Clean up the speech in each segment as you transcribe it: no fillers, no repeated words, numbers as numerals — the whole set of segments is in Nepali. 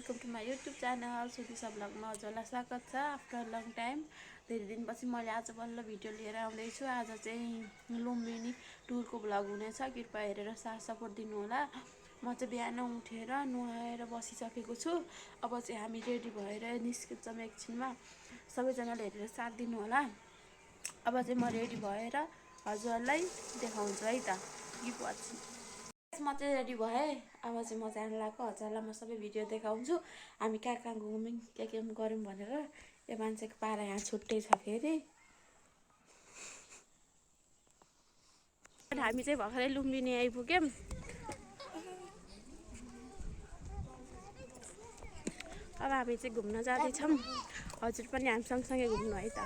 Welcome to my YouTube channel Sudisa ब्लगमा हजुरलाई स्वागत छ। आफ्टर लङ टाइम धेरै दिनपछि मैले आज बल्ल भिडियो लिएर आउँदैछु। आज चाहिँ लुम्बिनी टुरको ब्लग हुनेछ। कृपया हेरेर साथ सपोर्ट दिनुहोला। म चाहिँ बिहान उठेर नुहाएर बसिसकेको छु। अब चाहिँ हामी रेडी भएर निस्किन्छौँ एकछिनमा। सबैजनाले हेरेर साथ दिनुहोला। अब चाहिँ म रेडी भएर हजुरलाई देखाउँछु है त। Keep watching. म चाहिँ रेडी भएँ। अब चाहिँ म जान लाग्यो। हजुरलाई म सबै भिडियो देखाउँछु हामी कहाँ कहाँ घुम्यौँ के गऱ्यौँ भनेर। यो मान्छेको पारा यहाँ छुट्टै छ फेरि। हामी चाहिँ भर्खरै लुम्बिनी आइपुग्यौँ। अब हामी चाहिँ घुम्न जाँदैछौँ। हजुर पनि हामी सँगसँगै घुम्नु है त।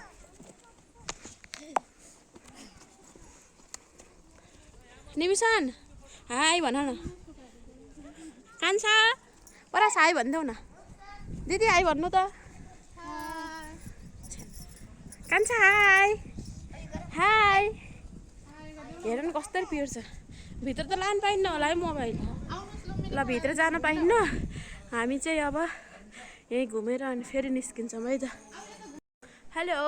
निमिसन हाई भन न। कान्छा परास हाई भनिदेऊ न। दिदी हाई भन्नु त। कान्छा हाई हाई। हेर न कस्तो पिर छ। भित्र त लानु पाइन्न होला है मोबाइल। ल भित्र जान पाइन्न। हामी चाहिँ अब यहीँ घुमेर अनि फेरि निस्किन्छौँ है त। हेलो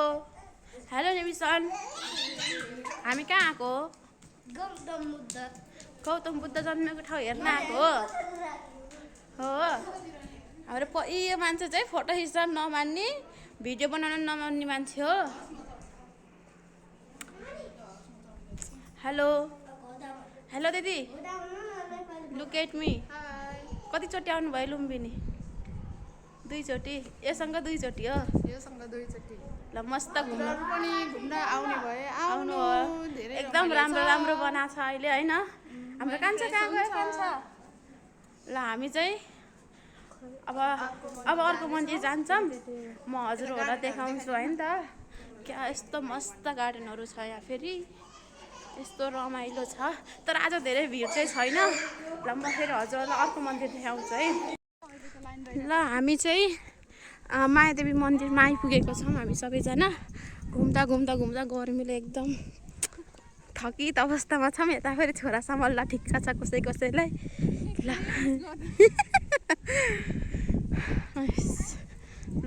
हेलो निमिसन। हामी कहाँ आएको? गौतम बुद्ध जन्मेको ठाउँ हेर्न आएको हो। हाम्रो यो मान्छे चाहिँ फोटो खिच्न नमान्ने, भिडियो बनाउन नमान्ने मान्छे हो। हेलो हेलो दिदी। Look at me. कतिचोटि आउनुभयो लुम्बिनी? 2 चोटि। योसँग 2 चोटि हो। योसँग 2 चोटि। ल मस्त घुम्नु पनि घुम्न आउने भए आउनु हो। एकदम राम्रो राम्रो बनाएको छ अहिले हैन। हाम्रो कान्छा कहाँ गयो कान्छा? ल हामी चाहिँ अब अर्को मन्दिर जान्छौँ। म हजुरहरूलाई देखाउँछु है त। क्या यस्तो मस्त गार्डनहरू छ यहाँ फेरि। यस्तो रमाइलो छ। तर आज धेरै भिड चाहिँ छैन। ल म फेरि हजुरहरूलाई अर्को मन्दिर देखाउँछु है। ल हामी चाहिँ मायादेवी मन्दिरमा आइपुगेको छौँ। हामी सबैजना घुम्दा घुम्दा घुम्दा गर्मीले एकदम थकित अवस्थामा छौँ। यता फेरि छोरा सम्हाल्दा ठिक्क छ कसै कसैलाई। ल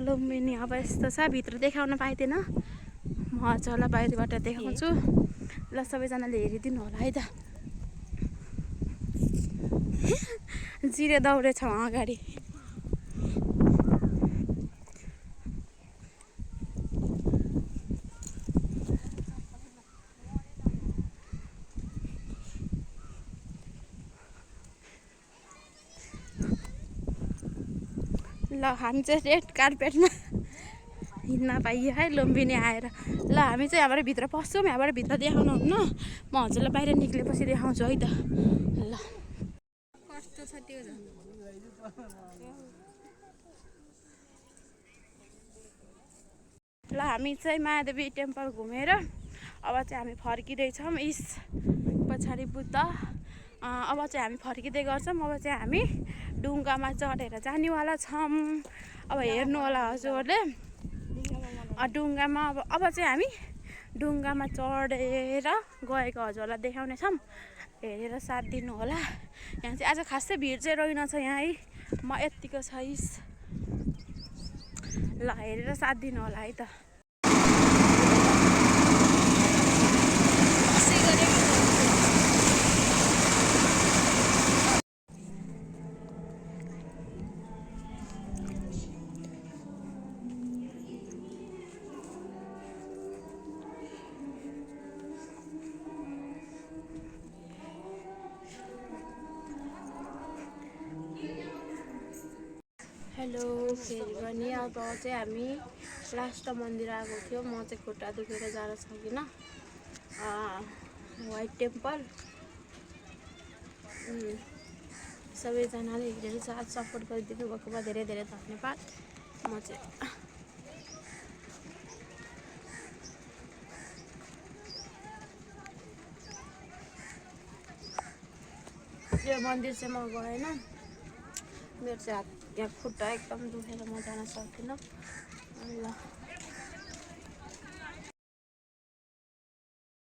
लुम्बिनी अब यस्तो छ। भित्र देखाउन पाइँदैन। म हजुरलाई बाहिरबाट देखाउँछु। ल सबैजनाले हेरिदिनु होला है त। जिरे दौडेछ अगाडि। ल हामी चाहिँ रेड कार्पेटमा हिँड्न पाइयो है लुम्बिनी आएर। ल हामी चाहिँ यहाँबाट भित्र पस्छौँ। यहाँबाट भित्र देखाउनु हुन्न। म हजुरलाई बाहिर निक्लेपछि देखाउँछु है त। ल कस्तो छ त्यो झन्। ल हामी चाहिँ मायादेवी टेम्पल घुमेर अब चाहिँ हामी फर्किँदैछौँ। इस पछाडि बुद्ध। अब चाहिँ हामी फर्किँदै गर्छौँ। अब चाहिँ हामी डुङ्गामा चढेर जानेवाला छौँ। अब हेर्नु होला हजुरहरूले। डुङ्गामा अब चाहिँ हामी डुङ्गामा चढेर गएको हजुरलाई देखाउने छौँ। हेरेर साथ दिनु होला। यहाँ चाहिँ आज खासै भिड चाहिँ रहेनछ यहाँ है। म यत्तिको छ इस। ल हेरेर साथ दिनु होला है त। हेलो फेरि पनि अब चाहिँ हामी लास्ट मन्दिर आएको थियो। म चाहिँ खुट्टा दुखेर जान सकिनँ। White temple. सबैजनाले हेरेर साथ सपोर्ट गरिदिनु भएकोमा धेरै धेरै धन्यवाद। म चाहिँ यो मन्दिर चाहिँ म गएन। मेरो चाहिँ हात यहाँ खुट्टा एकदम दुखेर म जान सकिनँ। ल